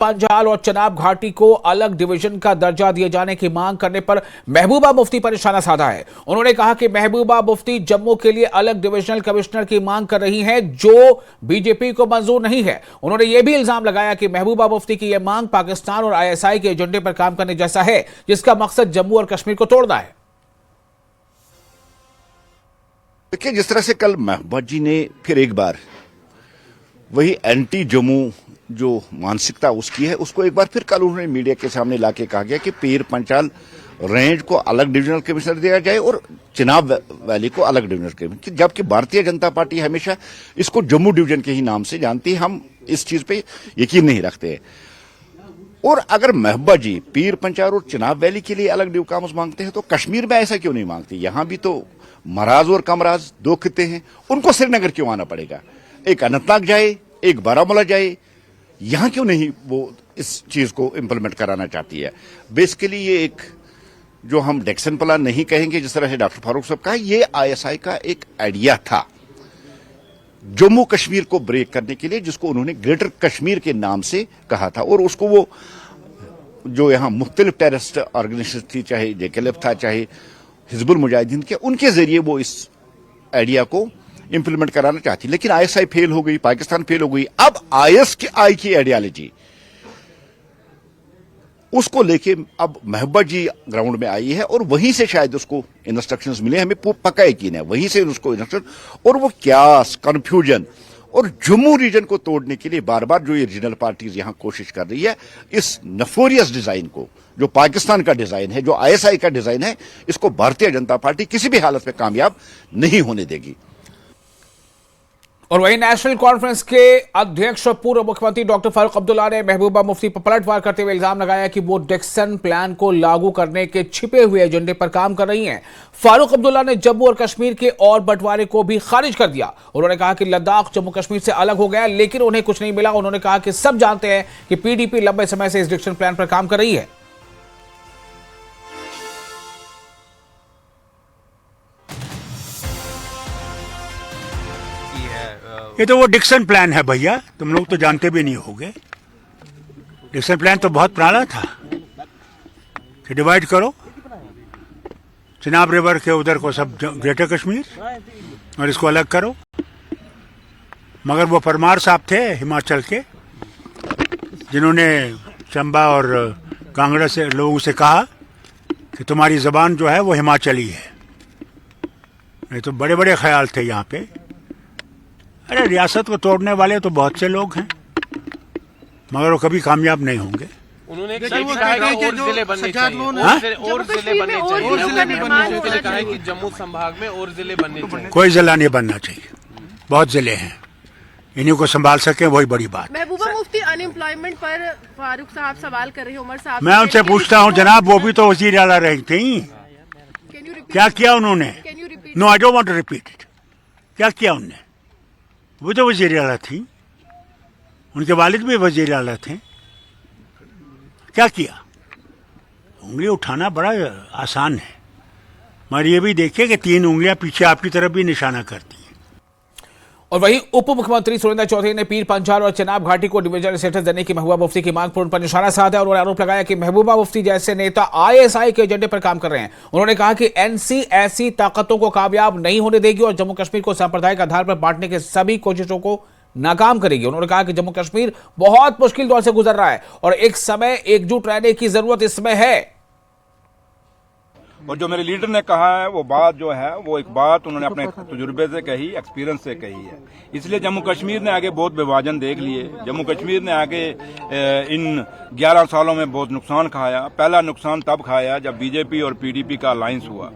पंजाल और चनाब घाटी को अलग डिवीजन का दर्जा दिए जाने की मांग करने पर महबूबा मुफ्ती पर निशाना साधा है। उन्होंने कहा कि महबूबा मुफ्ती जम्मू के लिए अलग डिविजनल कमिश्नर की मांग कर रही हैं, जो बीजेपी को मंजूर नहीं है। उन्होंने यह भी इल्जाम लगाया कि महबूबा मुफ्ती की यह मांग पाकिस्तान और आईएसआई के एजेंडे पर काम करने जैसा है, जिसका मकसद जम्मू और कश्मीर को तोड़ना है। देखिए, जिस तरह से कल महबूबा जी ने फिर एक बार वही एंटी जम्मू जो मानसिकता उसकी है, उसको एक बार फिर कल उन्होंने मीडिया के सामने लाके कहा गया कि पीर पंचाल रेंज को अलग डिविजनल कमिश्नर दिया जाए और चिनाब वैली को अलग डिविजनल कमिश्नर, जबकि भारतीय जनता पार्टी हमेशा इसको जम्मू डिवीजन के ही नाम से जानती है। हम इस चीज पे यकीन नहीं रखते हैं। और अगर महबूबा जी पीर पंचाल और चिनाब वैली के लिए अलग डिविकामस मांगते हैं तो कश्मीर में ऐसा क्यों नहीं मांगते? यहां भी तो मराज और कमराज दो खिते हैं, उनको श्रीनगर क्यों आना पड़ेगा? एक अनंतनाग जाए, एक बारामूला जाए, यहां क्यों नहीं वो इस चीज को इंप्लीमेंट कराना चाहती है? बेसिकली ये एक जो हम डेक्सन प्लान नहीं कहेंगे, जिस तरह से डॉक्टर फारूक साहब कहा, ये आईएसआई का एक आइडिया था जम्मू कश्मीर को ब्रेक करने के लिए, जिसको उन्होंने ग्रेटर कश्मीर के नाम से कहा था। और उसको वो जो यहां मुख्तलिफ टेररिस्ट ऑर्गेनाइजेशन थी, चाहे जेकेएलएफ था, चाहे हिजबुल मुजाहिदीन के, उनके जरिए वो इस आइडिया को इंप्लीमेंट कराना चाहती। लेकिन आईएसआई फेल हो गई, पाकिस्तान फेल हो गई। अब आईएसआई की आइडियोलॉजी उसको लेके अब महबूबा जी ग्राउंड में आई है और वहीं से शायद उसको इंस्ट्रक्शंस मिले, हमें पक्का यकीन है वहीं से उसको इंस्ट्रक्शन। और वो क्यास, कंफ्यूजन और जम्मू रीजन को तोड़ने के लिए बार बार जो ये रीजनल पार्टीज यहां कोशिश कर रही है, इस नफोरियस डिजाइन को, जो पाकिस्तान का डिजाइन है, जो आईएसआई का डिजाइन है, इसको भारतीय जनता पार्टी किसी भी हालत में कामयाब नहीं होने देगी। और वहीं नेशनल कॉन्फ्रेंस के अध्यक्ष और पूर्व मुख्यमंत्री डॉक्टर फारूक अब्दुल्ला ने महबूबा मुफ्ती पर पलटवार करते हुए इल्जाम लगाया कि वो डेक्सन प्लान को लागू करने के छिपे हुए एजेंडे पर काम कर रही हैं। फारूक अब्दुल्ला ने जम्मू और कश्मीर के और बंटवारे को भी खारिज कर दिया। उन्होंने कहा कि लद्दाख जम्मू कश्मीर से अलग हो गया, लेकिन उन्हें कुछ नहीं मिला। उन्होंने कहा कि सब जानते हैं कि पीडीपी लंबे समय से इस डेक्सन प्लान पर काम कर रही है। ये तो वो डिक्सन प्लान है भैया, तुम लोग तो जानते भी नहीं होगे। डिक्सन प्लान तो बहुत पुराना था कि डिवाइड करो चिनाब रिवर के उधर को सब ग्रेटर कश्मीर और इसको अलग करो। मगर वो परमार साहब थे हिमाचल के, जिन्होंने चंबा और कांगड़ा से लोगों से कहा कि तुम्हारी जबान जो है वो हिमाचली है। नहीं तो बड़े बड़े ख्याल थे यहाँ पे। अरे रियासत को तोड़ने वाले तो बहुत से लोग हैं, मगर वो कभी कामयाब नहीं होंगे। उन्होंने कहा कि और जिले बनने चाहिए, और जिले बनने चाहिए, कहा है कि जम्मू संभाग में और जिले बनने चाहिए। कोई जिला नहीं बनना चाहिए, बहुत जिले हैं, इन्हीं को संभाल सके वही बड़ी बात। महबूबा मुफ्ती अनएम्प्लॉयमेंट पर फारूक साहब सवाल कर रहे हैं, उमर साहब। मैं उनसे पूछता हूँ, जनाब वो भी तो वजीर आला रही थी, क्या किया उन्होंने? No, I don't want to repeat it. क्या किया उन्होंने? वो तो वजीर आला थी, उनके वालिद भी वजीर आला थे। क्या किया? उंगली उठाना बड़ा आसान है, मगर ये भी देखिए कि 3 उंगलियां पीछे आपकी तरफ भी निशाना करती हैं। और वहीं उप मुख्यमंत्री सुरेंद्र चौधरी ने पीर पंचाल और चिनाब घाटी को डिविजनल स्टेटस देने की महबूबा मुफ्ती की मांग पर उन पर निशाना साधा और उन्होंने आरोप लगाया कि महबूबा मुफ्ती जैसे नेता आईएसआई के एजेंडे पर काम कर रहे हैं। उन्होंने कहा कि एनसी ऐसी ताकतों को कामयाब नहीं होने देगी और जम्मू कश्मीर को सांप्रदायिक आधार पर बांटने के सभी कोशिशों को नाकाम करेगी। उन्होंने कहा कि जम्मू कश्मीर बहुत मुश्किल दौर से गुजर रहा है और एक समय एकजुट रहने की जरूरत इसमें है। और जो मेरे लीडर ने कहा है वो बात जो है, वो एक बात उन्होंने अपने तजुर्बे से कही, एक्सपीरियंस से कही है। इसलिए जम्मू कश्मीर ने आगे बहुत विभाजन देख लिए। जम्मू कश्मीर ने आगे इन 11 सालों में बहुत नुकसान खाया। पहला नुकसान तब खाया जब बीजेपी और पीडीपी का अलायंस हुआ।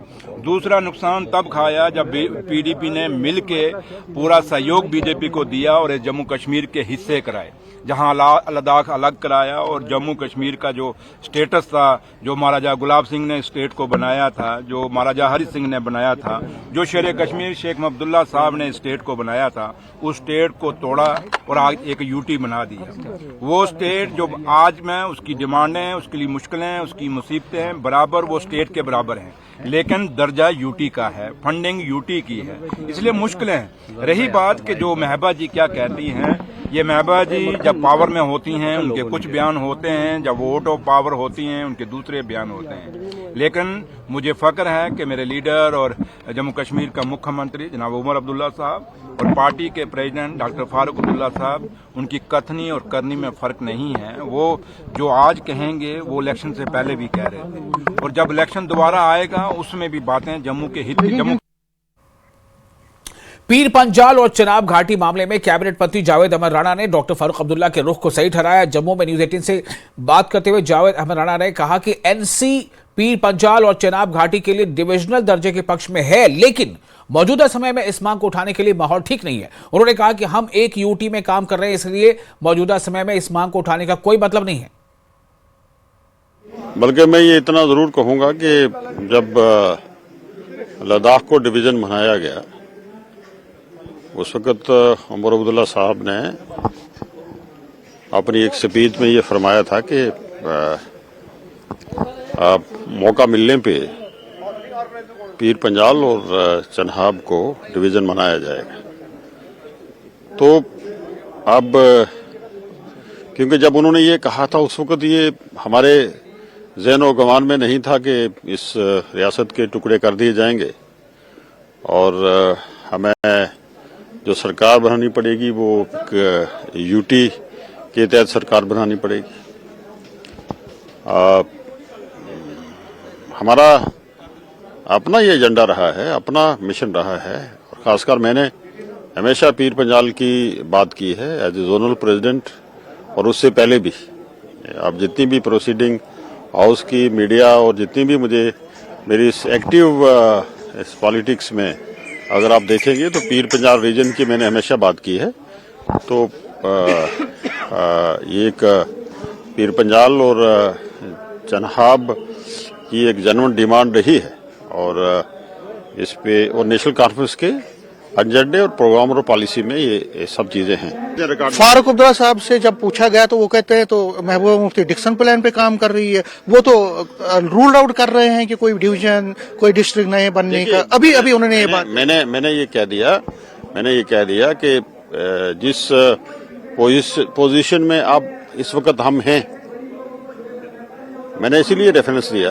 दूसरा नुकसान तब खाया जब पीडीपी ने मिल के पूरा सहयोग बीजेपी को दिया और जम्मू कश्मीर के हिस्से कराए, जहां लद्दाख अलग कराया और जम्मू कश्मीर का जो स्टेटस था, जो महाराजा गुलाब सिंह ने स्टेट को बनाया था, जो महाराजा हरि सिंह ने बनाया था, जो शेर कश्मीर शेख अब्दुल्ला साहब ने स्टेट को बनाया था, उस स्टेट को तोड़ा और आज एक यूटी बना दिया। वो स्टेट जो आज में उसकी डिमांडें, उसके लिए मुश्किलें, उसकी मुसीबतें बराबर वो स्टेट के बराबर हैं, लेकिन दर्जा यूटी का है, फंडिंग यूटी की है, इसलिए मुश्किलें हैं। रही बात कि जो महबूबा जी क्या कहती हैं, ये महबूबा जी जब पावर में होती हैं उनके कुछ बयान होते हैं, जब वोट ऑफ पावर होती हैं उनके दूसरे बयान होते हैं। लेकिन मुझे फख्र है कि मेरे लीडर और जम्मू कश्मीर का मुख्यमंत्री जनाब उमर अब्दुल्ला साहब और पार्टी के प्रेसिडेंट डॉक्टर फारूक अब्दुल्ला साहब, उनकी कथनी और करनी में फर्क नहीं है। वो जो आज कहेंगे वो इलेक्शन से पहले भी कह रहे थे, और जब इलेक्शन दोबारा आएगा उसमें भी बातें जम्मू के हित जम्मू पीर पंजाल और चिनाब घाटी मामले में कैबिनेट मंत्री जावेद अहमद राणा ने डॉक्टर फारूक अब्दुल्ला के रुख को सही ठहराया। जम्मू में न्यूज 18 से बात करते हुए जावेद अहमद राणा ने कहा कि एनसी पीर पंजाल और चिनाब घाटी के लिए डिविजनल दर्जे के पक्ष में है, लेकिन मौजूदा समय में इस मांग को उठाने के लिए माहौल ठीक नहीं है। उन्होंने कहा कि हम एक यूटी में काम कर रहे हैं, इसलिए मौजूदा समय में इस मांग को उठाने का कोई मतलब नहीं है। बल्कि मैं ये इतना जरूर कहूंगा कि जब लद्दाख को डिवीजन बनाया गया उस वक्त उमर अब्दुल्ला साहब ने अपनी एक स्पीच में ये फरमाया था कि मौका मिलने पे पीर पंजाल और चिनाब को डिवीजन बनाया जाएगा। तो अब क्योंकि जब उन्होंने ये कहा था उस वक्त ये हमारे ज़हन और गुमान में नहीं था कि इस रियासत के टुकड़े कर दिए जाएंगे और हमें जो सरकार बनानी पड़ेगी वो यूटी के तहत सरकार बनानी पड़ेगी। हमारा अपना ये एजेंडा रहा है, अपना मिशन रहा है, और खासकर मैंने हमेशा पीर पंजाल की बात की है एज ए जोनल प्रेसिडेंट, और उससे पहले भी। अब जितनी भी प्रोसीडिंग हाउस की, मीडिया और जितनी भी मुझे मेरी एक्टिव इस पॉलिटिक्स में अगर आप देखेंगे तो पीर पंजाल रीजन की मैंने हमेशा बात की है। तो ये एक पीर पंजाल और चिनाब की एक जनवन डिमांड रही है, और इस पे और नेशनल कॉन्फ्रेंस के एजेंडे और प्रोग्राम और पॉलिसी में ये सब चीजें हैं। फारूक अब्दुल्ला साहब से जब पूछा गया तो वो कहते हैं तो महबूबा मुफ्ती डिक्सन प्लान पे काम कर रही है, वो तो रूल आउट कर रहे हैं कि कोई डिवीजन कोई डिस्ट्रिक्ट नहीं बनने का। अभी उन्होंने ये बात मैंने ये कह दिया कि जिस पोजीशन में अब इस वक्त हम हैं, मैंने इसीलिए रेफरेंस दिया।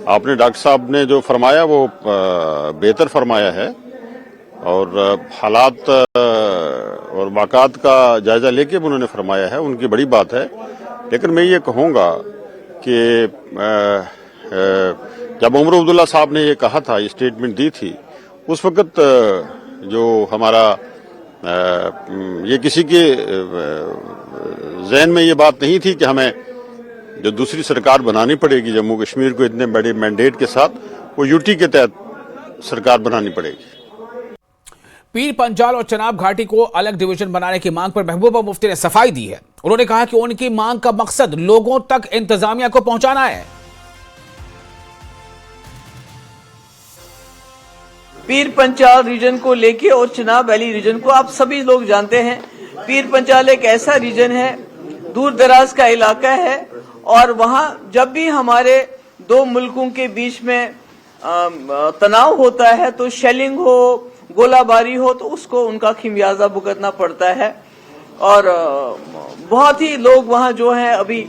आपने डॉक्टर साहब ने जो फरमाया वो बेहतर फरमाया है, और हालात और वाक़ात का जायजा लेके उन्होंने फरमाया है, उनकी बड़ी बात है। लेकिन मैं ये कहूँगा कि जब उमर अब्दुल्ला साहब ने ये कहा था, ये स्टेटमेंट दी थी, उस वक्त जो हमारा ये किसी के जहन में ये बात नहीं थी कि हमें जो दूसरी सरकार बनानी पड़ेगी जम्मू कश्मीर को इतने बड़े मैंडेट के साथ, वो यूटी के तहत सरकार बनानी पड़ेगी। पीर पंजाल और चिनाब घाटी को अलग डिवीजन बनाने की मांग पर महबूबा मुफ्ती ने सफाई दी है। उन्होंने कहा कि उनकी मांग का मकसद लोगों तक इंतजामिया को पहुंचाना है। पीर पंजाल रीजन को लेके और चिनाब वैली रीजन को आप सभी लोग जानते हैं। पीर पंजाल एक ऐसा रीजन है, दूर दराज का इलाका है, और वहां जब भी हमारे दो मुल्कों के बीच में तनाव होता है तो शेलिंग हो, गोलाबारी हो, तो उसको उनका खिमियाजा भुगतना पड़ता है। और बहुत ही लोग वहां जो है अभी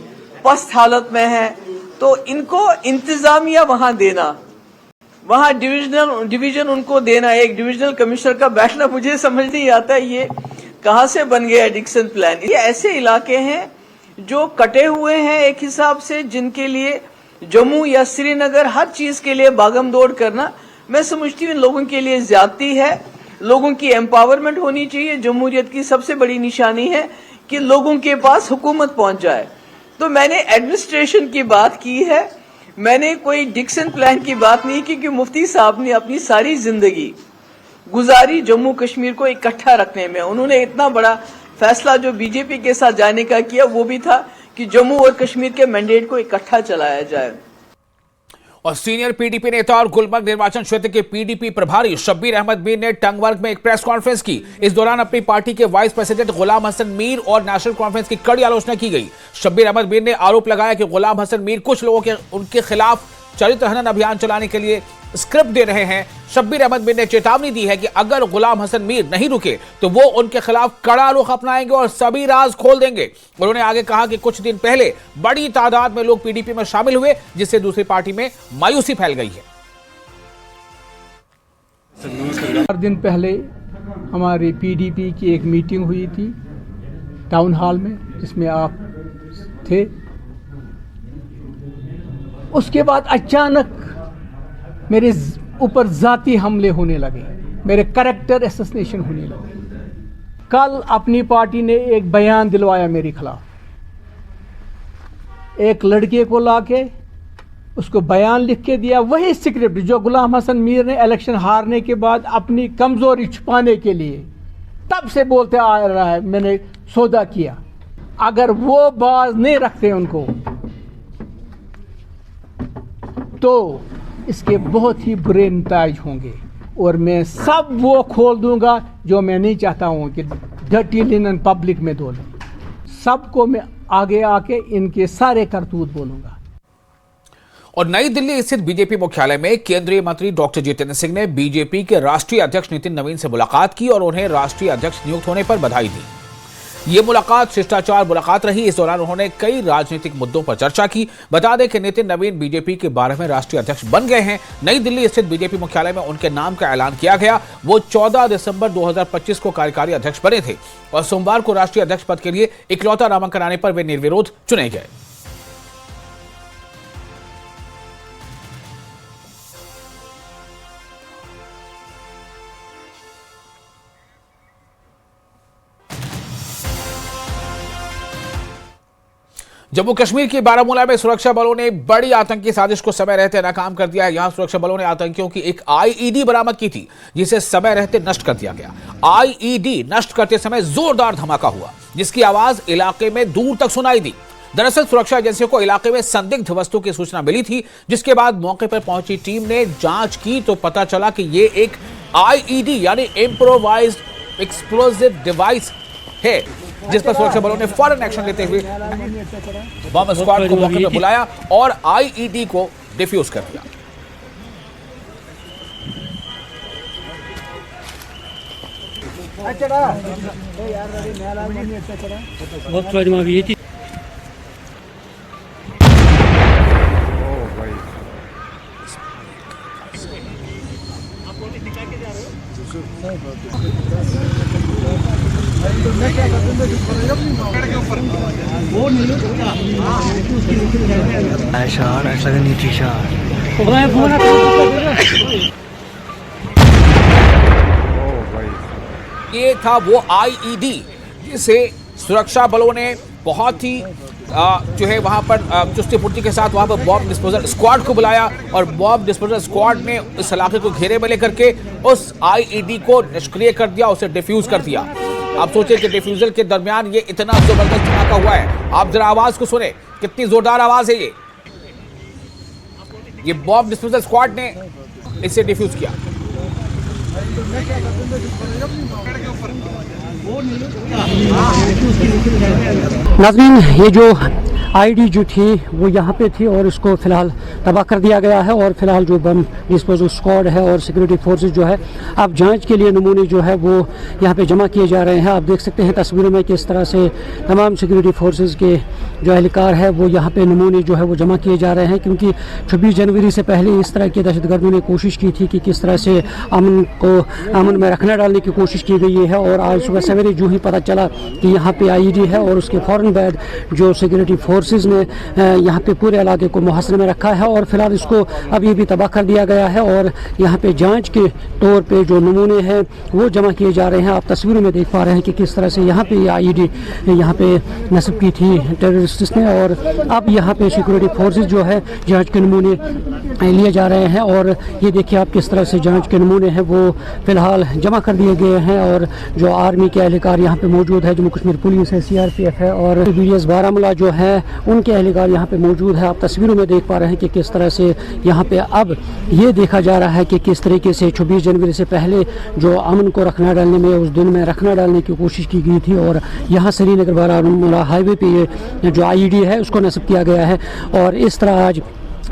पस्त हालत में हैं, तो इनको इंतजामिया वहां देना, वहां डिवीजन उनको देना, एक डिविजनल कमिश्नर का बैठना, मुझे समझ नहीं आता ये कहां से बन गया डिक्सन प्लान। ये ऐसे इलाके हैं जो कटे हुए हैं एक हिसाब से, जिनके लिए जम्मू या श्रीनगर हर चीज के लिए भागम दौड़ करना, मैं समझती हूँ इन लोगों के लिए ज्यादती है। लोगों की एम्पावरमेंट होनी चाहिए। जमहूरियत की सबसे बड़ी निशानी है कि लोगों के पास हुकूमत पहुंच जाए। तो मैंने एडमिनिस्ट्रेशन की बात की है, मैंने कोई डिक्सन प्लान की बात नहीं की, क्योंकि मुफ्ती साहब ने अपनी सारी जिंदगी गुजारी जम्मू कश्मीर को इकट्ठा रखने में। उन्होंने इतना बड़ा फैसला जो बीजेपी के साथ जाने का किया वो भी था कि जम्मू और कश्मीर के मैंडेट को इकट्ठा चलाया जाए। और सीनियर पीडीपी नेता और गुलबर्ग निर्वाचन क्षेत्र के पीडीपी प्रभारी शब्बीर अहमद मीर ने टंगमर्ग में एक प्रेस कॉन्फ्रेंस की। इस दौरान अपनी पार्टी के वाइस प्रेसिडेंट गुलाम हसन मीर और नेशनल कॉन्फ्रेंस की कड़ी आलोचना की गई। शब्बीर अहमद मीर ने आरोप लगाया कि गुलाम हसन मीर कुछ लोगों के उनके खिलाफ चरित्र हनन अभियान चलाने के लिए स्क्रिप्ट दे रहे हैं। शब्बीर अहमद मीर ने चेतावनी दी है कि अगर गुलाम हसन मीर नहीं रुके तो वो उनके खिलाफ कड़ा रुख अपनाएंगे और सभी राज खोल देंगे। उन्होंने आगे कहा कि कुछ दिन पहले बड़ी तादाद में लोग पीडीपी में शामिल हुए, जिससे दूसरी पार्टी में मायूसी फैल गई है। 4 दिन पहले हमारी पीडीपी की एक मीटिंग हुई थी टाउन हॉल में, जिसमें आप थे। उसके बाद अचानक मेरे ऊपर जाती हमले होने लगे, मेरे कैरेक्टर असैसिनेशन होने लगे। कल अपनी पार्टी ने एक बयान दिलवाया मेरे खिलाफ, एक लड़के को लाके उसको बयान लिख के दिया, वही स्क्रिप्ट जो गुलाम हसन मीर ने इलेक्शन हारने के बाद अपनी कमजोरी छुपाने के लिए तब से बोलते आ रहा है मैंने सौदा किया। अगर वो बाज नहीं रखते उनको तो इसके बहुत ही बुरे नताइज होंगे, और मैं सब वो खोल दूंगा जो मैं नहीं चाहता हूं कि डर्टी लिनन पब्लिक में दो। सबको मैं आगे आके इनके सारे करतूत बोलूंगा। और नई दिल्ली स्थित बीजेपी मुख्यालय में केंद्रीय मंत्री डॉक्टर जितेंद्र सिंह ने बीजेपी के राष्ट्रीय अध्यक्ष नितिन नवीन से मुलाकात की और उन्हें राष्ट्रीय अध्यक्ष नियुक्त होने पर बधाई दी। ये मुलाकात शिष्टाचार मुलाकात रही। इस दौरान उन्होंने कई राजनीतिक मुद्दों पर चर्चा की। बता दें कि नितिन नवीन बीजेपी के 12वें राष्ट्रीय अध्यक्ष बन गए हैं। नई दिल्ली स्थित बीजेपी मुख्यालय में उनके नाम का ऐलान किया गया। वो 14 दिसंबर 2025 को कार्यकारी अध्यक्ष बने थे और सोमवार को राष्ट्रीय अध्यक्ष पद के लिए इकलौता नामांकन आने पर वे निर्विरोध चुने गए। जम्मू कश्मीर की बारामूला में सुरक्षा बलों ने बड़ी आतंकी साजिश को समय रहते नाकाम कर दिया है। यहां सुरक्षा बलों ने आतंकियों की एक आईईडी बरामद की थी, जिसे समय रहते नष्ट कर दिया गया। आईईडी नष्ट करते समय जोरदार धमाका हुआ, जिसकी आवाज इलाके में दूर तक सुनाई दी। दरअसल सुरक्षा एजेंसियों को इलाके में संदिग्ध वस्तु की सूचना मिली थी, जिसके बाद मौके पर पहुंची टीम ने जांच की तो पता चला कि ये एक आईईडी यानी इम्प्रोवाइज्ड एक्सप्लोजिव डिवाइस है, जिस पर सुरक्षा बलों ने फौरन एक्शन लेते हुए बम स्क्वाड को मौके पर बुलाया और आईईडी को डिफ्यूज कर दिया। ये था वो आईईडी जिसे सुरक्षा बलों ने बहुत ही जो है वहां पर चुस्ती फुर्ती के साथ वहां पर बॉम्ब डिस्पोजल स्क्वाड को बुलाया और बॉम्ब डिस्पोजल स्क्वाड ने इस इलाके को घेरे में लेकर के उस आईईडी को निष्क्रिय कर दिया, उसे डिफ्यूज कर दिया। आप सोचिए कि डिफ्यूजल के दरमियान ये इतना जबरदस्त धमाका हुआ है। आप जरा आवाज को सुने, कितनी जोरदार आवाज है ये बॉम्ब डिस्पोजल स्क्वाड ने इसे डिफ्यूज किया। नाज़रीन, ये जो आईडी जो थी वो यहाँ पे थी और इसको फिलहाल तबाह कर दिया गया है और फिलहाल जो बम डिस्पोजल स्क्वाड है और सिक्योरिटी फोर्सेस जो है अब जांच के लिए नमूने जो है वो यहाँ पे जमा किए जा रहे हैं। आप देख सकते हैं तस्वीरों में किस तरह से तमाम सिक्योरिटी फोर्सेस के जो एहलकार है वो यहाँ पे नमूने जो है वो जमा किए जा रहे हैं, क्योंकि 26 जनवरी से पहले इस तरह के दहशतगर्दों ने कोशिश की थी कि किस तरह से अमन में रखना डालने की कोशिश की गई है। और आज सुबह सवेरे जो ही पता चला कि यहाँ पे आईईडी है और उसके फ़ौरन बाद जो सिक्योरिटी फोर्सेस ने यहाँ पे पूरे इलाके को मुहासरे में रखा है और फिलहाल इसको अभी भी तबाह कर दिया गया है और यहाँ पे जांच के तौर पे जो नमूने हैं वो जमा किए जा रहे हैं। आप तस्वीरों में देख पा रहे हैं कि किस तरह से यहाँ पे ये आईईडी यहाँ पे नस्ब की थी टेररिस्ट ने और अब यहाँ पे सिक्योरिटी फोर्सेस जो है जांच के नमूने लिए जा रहे हैं और ये देखिए आप किस तरह से जांच के नमूने हैं वो फिलहाल जमा कर दिए गए हैं। और जो आर्मी के एहलकार यहाँ पे मौजूद है, जम्मू कश्मीर पुलिस है, सीआरपीएफ है और बीएस बारामूला जो है उनके एहलकार यहाँ पे मौजूद है। आप तस्वीरों में देख पा रहे हैं कि किस तरह से यहाँ पे अब ये देखा जा रहा है कि किस तरीके से 26 जनवरी से पहले जो अमन को रखना डालने में उस दिन में रखना डालने की कोशिश की गई थी और यहाँ श्रीनगर बारामूला हाईवे पे ये जो आईईडी है उसको नस्ब किया गया है। और इस तरह आज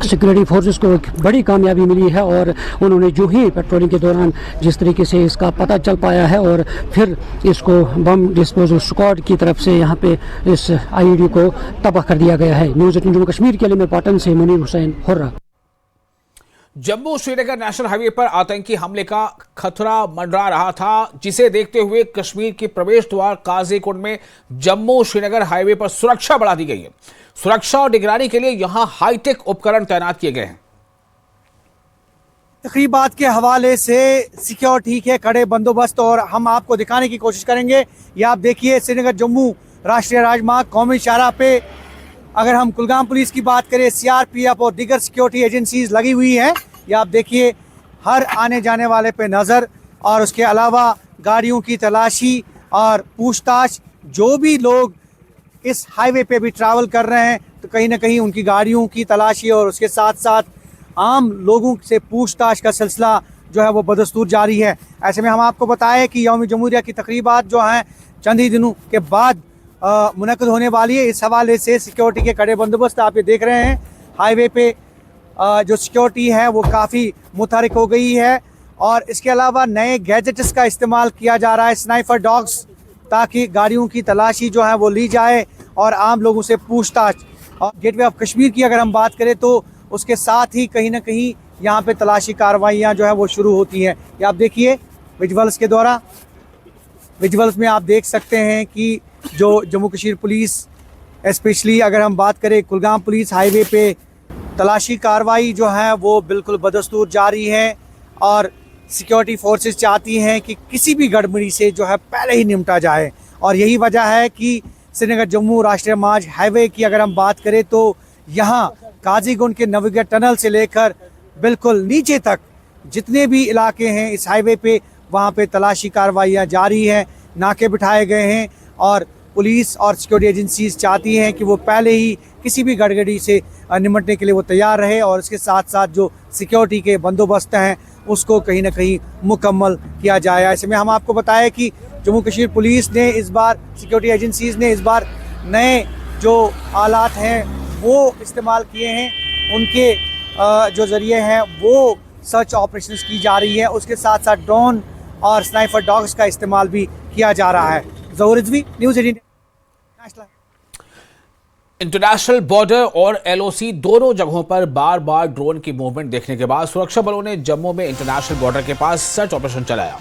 सिक्योरिटी फोर्सेस को एक बड़ी कामयाबी मिली है और उन्होंने जो ही पेट्रोलिंग के दौरान जिस तरीके से इसका पता चल पाया है और फिर इसको बम डिस्पोजल स्क्वाड की तरफ से यहाँ पे इस आईईडी को तबाह कर दिया गया है। न्यूज़ 18 जम्मू कश्मीर के लिए मैं पाटन से Munir Hussain hurrah. Jammu Srinagar national highway पर आतंकी हमले का खतरा मंडरा रहा था, जिसे देखते हुए कश्मीर के प्रवेश द्वार काजीकुंड में जम्मू श्रीनगर हाईवे पर सुरक्षा बढ़ा दी गई है। सुरक्षा और निगरानी के लिए यहां हाईटेक उपकरण तैनात किए गए हैं। तकरीबात के हवाले से सिक्योरिटी के कड़े बंदोबस्त और हम आपको दिखाने की कोशिश करेंगे। ये आप देखिए श्रीनगर जम्मू राष्ट्रीय राजमार्ग कौमी शाहराह पे अगर हम कुलगाम पुलिस की बात करें, सीआरपीएफ और दीगर सिक्योरिटी एजेंसीज लगी हुई हैं। ये आप देखिए हर आने जाने वाले पे नज़र और उसके अलावा गाड़ियों की तलाशी और पूछताछ। जो भी लोग इस हाईवे पे भी ट्रैवल कर रहे हैं तो कहीं ना कहीं उनकी गाड़ियों की तलाशी और उसके साथ साथ आम लोगों से पूछताछ का सिलसिला जो है वो बदस्तूर जारी है। ऐसे में हम आपको बताएं कि यौम जमहूरिया की तकरीबात जो हैं चंद ही दिनों के बाद मुनक़्क़िद होने वाली है। इस हवाले से सिक्योरिटी के कड़े बंदोबस्त आप ये देख रहे हैं। हाईवे पे जो सिक्योरिटी है वो काफ़ी मुतहरिक हो गई है और इसके अलावा नए गैजेट्स का इस्तेमाल किया जा रहा है, स्नाइपर डॉग्स, ताकि गाड़ियों की तलाशी जो है वो ली जाए और आम लोगों से पूछताछ। और गेटवे ऑफ कश्मीर की अगर हम बात करें तो उसके साथ ही कहीं ना कहीं यहाँ पे तलाशी कार्रवाइयाँ जो है वो शुरू होती हैं। ये आप देखिए विजुअल्स के द्वारा, विजुअल्स में आप देख सकते हैं कि जो जम्मू कश्मीर पुलिस स्पेशली अगर हम बात करें कुलगाम पुलिस हाईवे पे तलाशी कार्रवाई जो है वो बिल्कुल बदस्तूर जारी है और सिक्योरिटी फोर्सेस चाहती हैं कि किसी भी गड़बड़ी से जो है पहले ही निपटा जाए। और यही वजह है कि श्रीनगर जम्मू राष्ट्रीय मार्ग हाईवे की अगर हम बात करें तो यहाँ काजीकुंड के नवीगेट टनल से लेकर बिल्कुल नीचे तक जितने भी इलाके हैं इस हाईवे पे वहाँ पे तलाशी कार्रवाइयाँ जारी हैं, नाके बिठाए गए हैं और पुलिस और सिक्योरिटी एजेंसीज चाहती हैं कि वो पहले ही किसी भी गड़बड़ी से निपटने के लिए वो तैयार रहे और इसके साथ साथ जो सिक्योरिटी के बंदोबस्त हैं उसको कहीं ना कहीं मुकम्मल किया जाए। ऐसे में हम आपको बताएं कि जम्मू कश्मीर पुलिस ने इस बार, सिक्योरिटी एजेंसीज ने इस बार नए जो आलात हैं वो इस्तेमाल किए हैं, उनके जो ज़रिए हैं वो सर्च ऑपरेशंस की जा रही है। उसके साथ साथ ड्रोन और स्नाइपर डॉग्स का इस्तेमाल भी किया जा रहा है। Zahoor Rizvi, news 18 national. International border और एलओसी दोनों जगहों पर बार बार ड्रोन की मूवमेंट देखने के बाद सुरक्षा बलों ने जम्मू में इंटरनेशनल बॉर्डर के पास सर्च ऑपरेशन चलाया।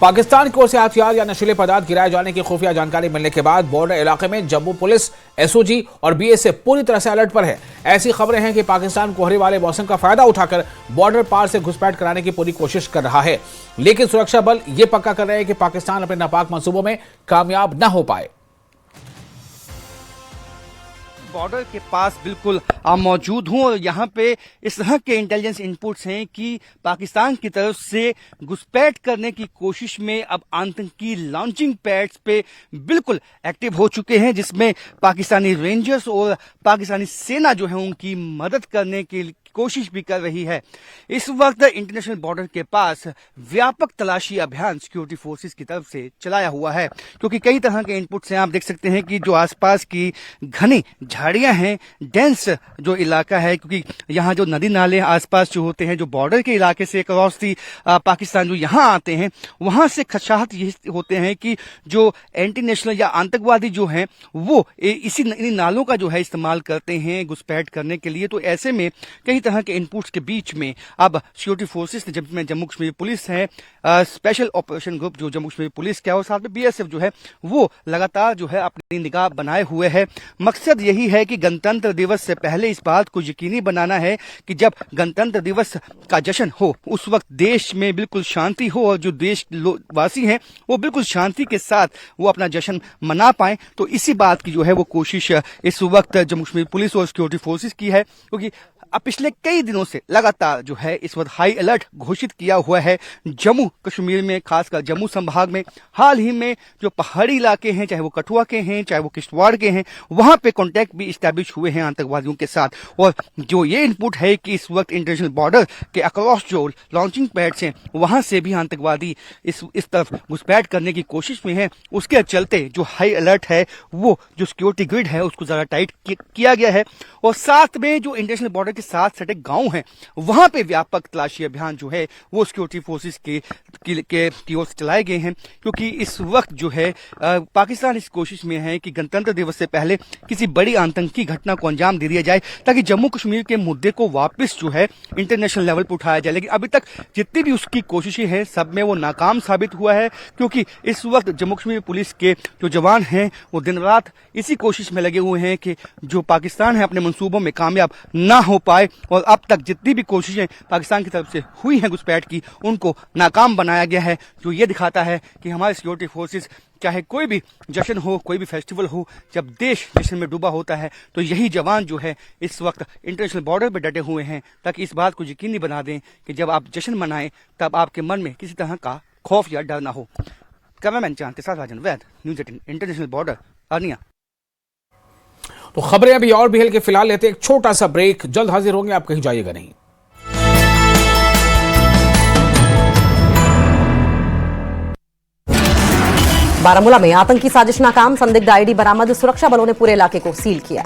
पाकिस्तान की ओर से हथियार या नशीले पदार्थ गिराए जाने की खुफिया जानकारी मिलने के बाद बॉर्डर इलाके में जम्मू पुलिस, एसओजी और बीएसएफ पूरी तरह से अलर्ट पर है। ऐसी खबरें हैं कि पाकिस्तान कोहरे वाले मौसम का फायदा उठाकर बॉर्डर पार से घुसपैठ कराने की पूरी कोशिश कर रहा है, लेकिन सुरक्षा बल ये पक्का कर रहे हैं कि पाकिस्तान अपने नापाक मंसूबों में कामयाब न हो पाए। बॉर्डर के पास बिल्कुल मौजूद हूं और यहाँ पे इस तरह के इंटेलिजेंस इनपुट्स हैं कि पाकिस्तान की तरफ से घुसपैठ करने की कोशिश में अब आतंकी लॉन्चिंग पैड्स पे बिल्कुल एक्टिव हो चुके हैं, जिसमें पाकिस्तानी रेंजर्स और पाकिस्तानी सेना जो है उनकी मदद करने की कोशिश भी कर रही है। इस वक्त इंटरनेशनल बॉर्डर के पास व्यापक तलाशी अभियान सिक्योरिटी फोर्सेस की तरफ से चलाया हुआ है, क्योंकि कई तरह के इनपुट्स हैं। आप देख सकते हैं कि जो आसपास की घनी झाड़ियां हैं, डेंस जो इलाका है, क्योंकि यहाँ जो नदी नाले आसपास जो होते हैं, जो बॉर्डर के इलाके से क्रॉस थी पाकिस्तान जो यहाँ आते हैं, वहां से खदशात ये होते हैं कि जो एंटी नेशनल या आतंकवादी जो हैं वो इन्हीं नालों का जो है इस्तेमाल करते हैं घुसपैठ करने के लिए। तो ऐसे में कई तरह के इनपुट्स के बीच में अब सिक्योरिटी फोर्सेस ने, जिसमें जम्मू कश्मीर पुलिस है, स्पेशल ऑपरेशन ग्रुप जो जम्मू कश्मीर पुलिस का, और साथ में बीएसएफ जो है वो लगातार जो है अपनी निगाह बनाए हुए है। मकसद यही है कि गणतंत्र दिवस से पहले इस बात को यकीनी बनाना है कि जब गणतंत्र दिवस का जश्न हो उस वक्त देश में बिल्कुल शांति हो और जो देशवासी हैं वो बिल्कुल शांति के साथ वो अपना जश्न मना पाए। तो इसी बात की जो है वो कोशिश इस वक्त जम्मू कश्मीर पुलिस और सिक्योरिटी फोर्सेस की है, क्योंकि पिछले कई दिनों से लगातार जो है इस वक्त हाई अलर्ट घोषित किया हुआ है जम्मू कश्मीर में, खासकर जम्मू संभाग में। हाल ही में जो पहाड़ी इलाके हैं, चाहे वो कठुआ के हैं, चाहे वो किश्तवाड़ के हैं, वहां पे कांटेक्ट भी इस्टेब्लिश हुए हैं आतंकवादियों के साथ। और जो ये इनपुट है कि इस वक्त इंटरनेशनल बॉर्डर के अक्रॉस जो लॉन्चिंग पैड्स हैं वहां से भी आतंकवादी इस तरफ घुसपैठ करने की कोशिश में है, उसके चलते जो हाई अलर्ट है वो जो सिक्योरिटी ग्रिड है उसको ज्यादा टाइट किया गया है। और साथ में जो इंटरनेशनल बॉर्डर के साथ सटे गांव हैं वहां पे व्यापक तलाशी अभियान जो है वो सिक्योरिटी फोर्सेस की ओर से चलाए गए हैं, क्योंकि इस वक्त जो है पाकिस्तान इस कोशिश में है कि गणतंत्र दिवस से पहले किसी बड़ी आतंकी घटना को अंजाम दे दिया जाए ताकि जम्मू कश्मीर के मुद्दे को वापस जो है इंटरनेशनल लेवल पर उठाया जाए। लेकिन अभी तक जितनी भी उसकी कोशिशें हैं सब में वो नाकाम साबित हुआ है, क्योंकि इस वक्त जम्मू कश्मीर पुलिस के जो जवान हैं वो दिन रात इसी कोशिश में लगे हुए हैं कि जो पाकिस्तान है अपने मंसूबों में कामयाब ना हो पाए, और अब तक जितनी भी कोशिशें पाकिस्तान की तरफ से हुई हैं घुसपैठ की उनको नाकाम बनाया गया है, जो ये दिखाता है कि हमारे सिक्योरिटी फोर्सेस चाहे कोई भी जश्न हो, कोई भी फेस्टिवल हो, जब देश जश्न में डूबा होता है तो यही जवान जो है इस वक्त इंटरनेशनल बॉर्डर पर डटे हुए हैं ताकि इस बात को यकीनी बना दें कि जब आप जश्न मनाएं तब आपके मन में किसी तरह का खौफ या डर ना हो। कैमरामैन चांद के साथ राजन वैद, न्यूज़ 18 इंटरनेशनल बॉर्डर, अर्निया। तो खबरें अभी और भी हल्के, फिलहाल लेते एक छोटा सा ब्रेक, जल्द हाजिर होंगे, आप कहीं जाइएगा नहीं। बारामूला में आतंकी साजिश नाकाम, संदिग्ध आईडी बरामद, सुरक्षा बलों ने पूरे इलाके को सील किया।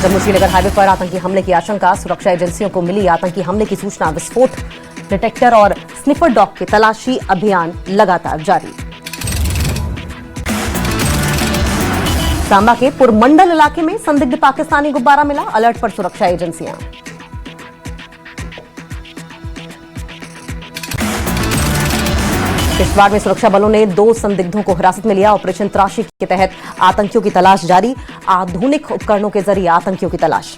जम्मू श्रीनगर हाईवे पर आतंकी हमले की आशंका, सुरक्षा एजेंसियों को मिली आतंकी हमले की सूचना, विस्फोट डिटेक्टर और स्निफर डॉग की तलाशी अभियान लगातार जारी। सांबा के पुरमंडल इलाके में संदिग्ध पाकिस्तानी गुब्बारा मिला, अलर्ट पर सुरक्षा एजेंसियां। किश्तवाड़ में सुरक्षा बलों ने 2 संदिग्धों को हिरासत में लिया, ऑपरेशन तराशी के तहत आतंकियों की तलाश जारी, आधुनिक उपकरणों के जरिए आतंकियों की तलाश।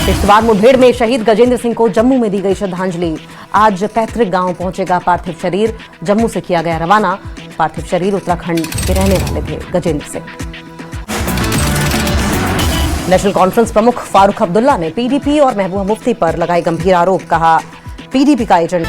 किश्तवाड़ मुठभेड़ में शहीद गजेंद्र सिंह को जम्मू में दी गई श्रद्धांजलि, आज पैतृक गांव पहुंचेगा पार्थिव शरीर, जम्मू से किया गया रवाना। पार्थिव शरीर उत्तराखंड के रहने वाले थे गजेंद्र सिंह। नेशनल कॉन्फ्रेंस प्रमुख फारूक अब्दुल्ला ने पीडीपी और महबूबा मुफ्ती पर लगाए गंभीर आरोप, कहा पीडीपी का एजेंट।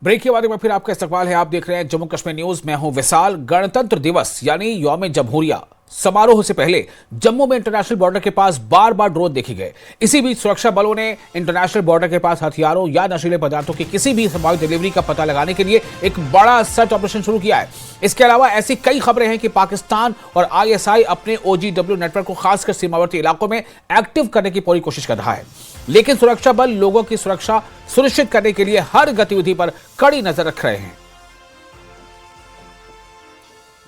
ब्रेक के बाद एक बार फिर आपका इस्तकबाल है, आप देख रहे हैं जम्मू कश्मीर न्यूज, मैं हूं विशाल। गणतंत्र दिवस यानी यौम जमहूरिया समारोह से पहले जम्मू में इंटरनेशनल बॉर्डर के पास बार बार ड्रोन देखे गए। इसी बीच सुरक्षा बलों ने इंटरनेशनल बॉर्डर के पास हथियारों या नशीले पदार्थों की किसी भी संभावित डिलीवरी का पता लगाने के लिए एक बड़ा सर्च ऑपरेशन शुरू किया है। इसके अलावा ऐसी कई खबरें हैं कि पाकिस्तान और आईएसआई अपने ओजीडब्ल्यू नेटवर्क को खासकर सीमावर्ती इलाकों में एक्टिव करने की पूरी कोशिश कर रहा है, लेकिन सुरक्षा बल लोगों की सुरक्षा सुनिश्चित करने के लिए हर गतिविधि पर कड़ी नजर रख रहे हैं।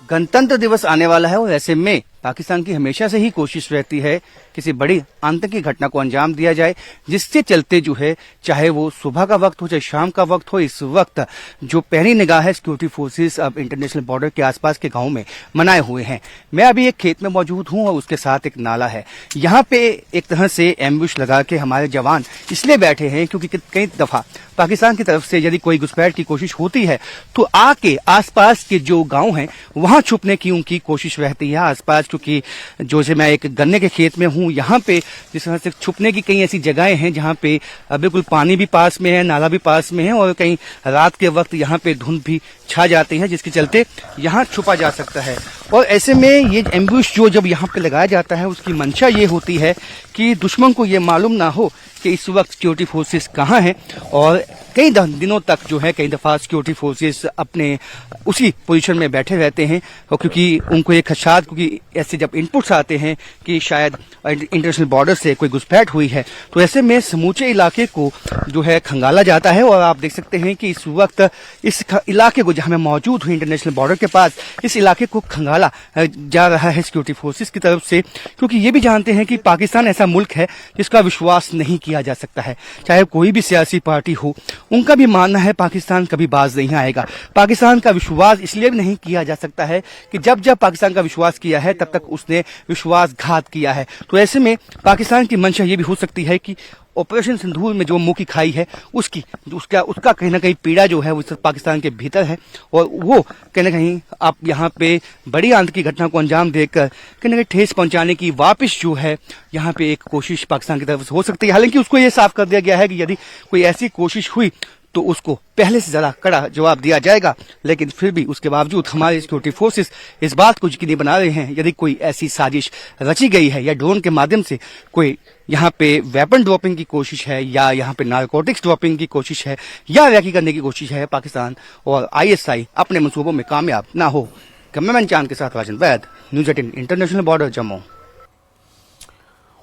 गणतंत्र दिवस आने वाला है और ऐसे में पाकिस्तान की हमेशा से ही कोशिश रहती है किसी बड़ी आतंकी घटना को अंजाम दिया जाए, जिससे चलते जो है चाहे वो सुबह का वक्त हो चाहे शाम का वक्त हो, इस वक्त जो पैनी निगाह है सिक्योरिटी फोर्सेस अब इंटरनेशनल बॉर्डर के आसपास के गांव में मनाए हुए हैं। मैं अभी एक खेत में मौजूद हूं और उसके साथ एक नाला है। यहाँ पे एक तरह से एम्बुश लगा के हमारे जवान इसलिए बैठे हैं क्योंकि कई दफा पाकिस्तान की तरफ से यदि कोई घुसपैठ की कोशिश होती है तो आके आसपास के जो गांव हैं वहां छुपने की उनकी कोशिश रहती है आसपास, क्योंकि जो से मैं एक गन्ने के खेत में हूं, यहाँ पे जिस तरह से छुपने की कई ऐसी जगहें हैं जहाँ पे बिल्कुल पानी भी पास में है, नाला भी पास में है और कहीं रात के वक्त यहाँ पे धुंध भी छा जाती है, जिसके चलते यहाँ छुपा जा सकता है। और ऐसे में ये एम्बुश जो जब यहाँ पे लगाया जाता है उसकी मंशा ये होती है कि दुश्मन को ये मालूम ना हो कि इस वक्त सिक्योरिटी फोर्सेस कहाँ हैं, और कई दिनों तक जो है कई दफा सिक्योरिटी फोर्सेस अपने उसी पोजीशन में बैठे रहते हैं, और क्योंकि उनको एक खदशात, क्योंकि ऐसे जब इनपुट्स आते हैं कि शायद इंटरनेशनल बॉर्डर से कोई घुसपैठ हुई है तो ऐसे में समूचे इलाके को जो है खंगाला जाता है। और आप देख सकते हैं कि इस वक्त इस इलाके को जहां मैं मौजूद हूं इंटरनेशनल बॉर्डर के पास, इस इलाके को खंगाला जा रहा है सिक्योरिटी फोर्सेस की तरफ से, क्योंकि ये भी जानते हैं कि पाकिस्तान ऐसा मुल्क है जिसका विश्वास नहीं किया जा सकता है। चाहे कोई भी सियासी पार्टी हो, उनका भी मानना है पाकिस्तान कभी बाज नहीं आएगा। पाकिस्तान का विश्वास इसलिए भी नहीं किया जा सकता है कि जब जब पाकिस्तान का विश्वास किया है तब तक उसने विश्वासघात किया है। तो ऐसे में पाकिस्तान की मंशा ये भी हो सकती है कि ऑपरेशन सिंदूर में जो मुंह की खाई है उसका कहीं ना कहीं पीड़ा जो है वो पाकिस्तान के भीतर है, और वो कहीं ना कहीं आप यहाँ पे बड़ी आतंकी घटना को अंजाम देकर कहीं ना कहीं ठेस पहुंचाने की वापस जो है यहाँ पे एक कोशिश पाकिस्तान की तरफ से हो सकती है। हालांकि उसको ये साफ कर दिया गया है कि यदि कोई ऐसी कोशिश हुई तो उसको पहले से ज़्यादा कड़ा जवाब दिया जाएगा। लेकिन फिर भी उसके बावजूद हमारे सिक्योरिटी फोर्सेस इस बात को यकीनी बना रहे हैं, यदि कोई ऐसी साजिश रची गई है या ड्रोन के माध्यम से कोई यहाँ पे वेपन ड्रॉपिंग की कोशिश है या यहाँ पे नारकोटिक्स ड्रॉपिंग की कोशिश है या रैकी करने की कोशिश है, पाकिस्तान और ISI अपने मंसूबों में कामयाब ना हो। कैमरामैन चांद के साथ राजन वैद, न्यूज़ 18 इंटरनेशनल बॉर्डर, जम्मू।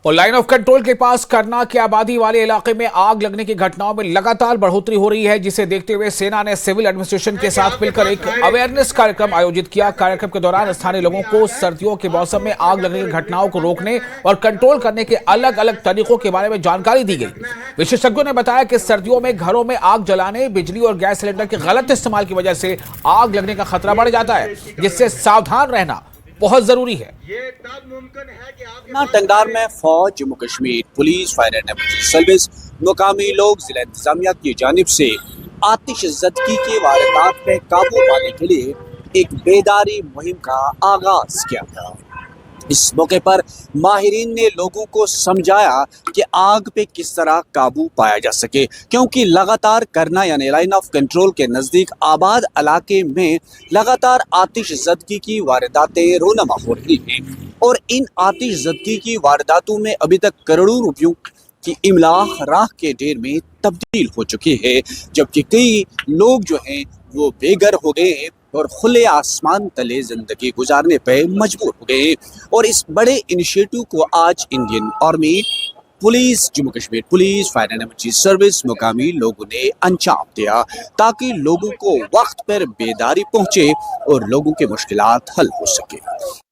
और लाइन ऑफ कंट्रोल के पास करना के आबादी वाले इलाके में आग लगने की घटनाओं में लगातार बढ़ोतरी हो रही है, जिसे देखते हुए सेना ने सिविल एडमिनिस्ट्रेशन के साथ मिलकर एक अवेयरनेस कार्यक्रम आयोजित किया। कार्यक्रम के दौरान स्थानीय लोगों को सर्दियों के मौसम में आग लगने की घटनाओं को रोकने और कंट्रोल करने के अलग अलग तरीकों के बारे में जानकारी दी गई। विशेषज्ञों ने बताया कि सर्दियों में घरों में आग जलाने, बिजली और गैस सिलेंडर के गलत इस्तेमाल की वजह से आग लगने का खतरा बढ़ जाता है, जिससे सावधान रहना बहुत जरूरी है। टंगदार में फौज, Jammu Kashmir police, fire and emergency service, मुकामी लोग, जिला इंतजामिया की जानिब से आतिशज़दगी के वारदात पे काबू पाने के लिए एक बेदारी मुहिम का आगाज किया था। इस मौके पर माहिरीन ने लोगों को समझाया कि आग पे किस तरह काबू पाया जा सके, क्योंकि लगातार करना यानी लाइन ऑफ कंट्रोल के नज़दीक आबाद इलाके में लगातार आतिशज़दगी की वारदातें रोनमा हो रही हैं और इन आतिशज़दगी की वारदातों में अभी तक करोड़ों रुपयों की इमलाक राख के ढेर में तब्दील हो चुकी है, जबकि कई लोग जो हैं वो बेघर हो गए हैं और खुले आसमान तले जिंदगी गुजारने पे मजबूर हो गए। और इस बड़े इनिशिएटिव को आज Indian army, police, Jammu Kashmir police, fire and emergency service, मुकामी लोगों ने अंजाम दिया ताकि लोगों को वक्त पर बेदारी पहुंचे और लोगों की मुश्किलात हल हो सके।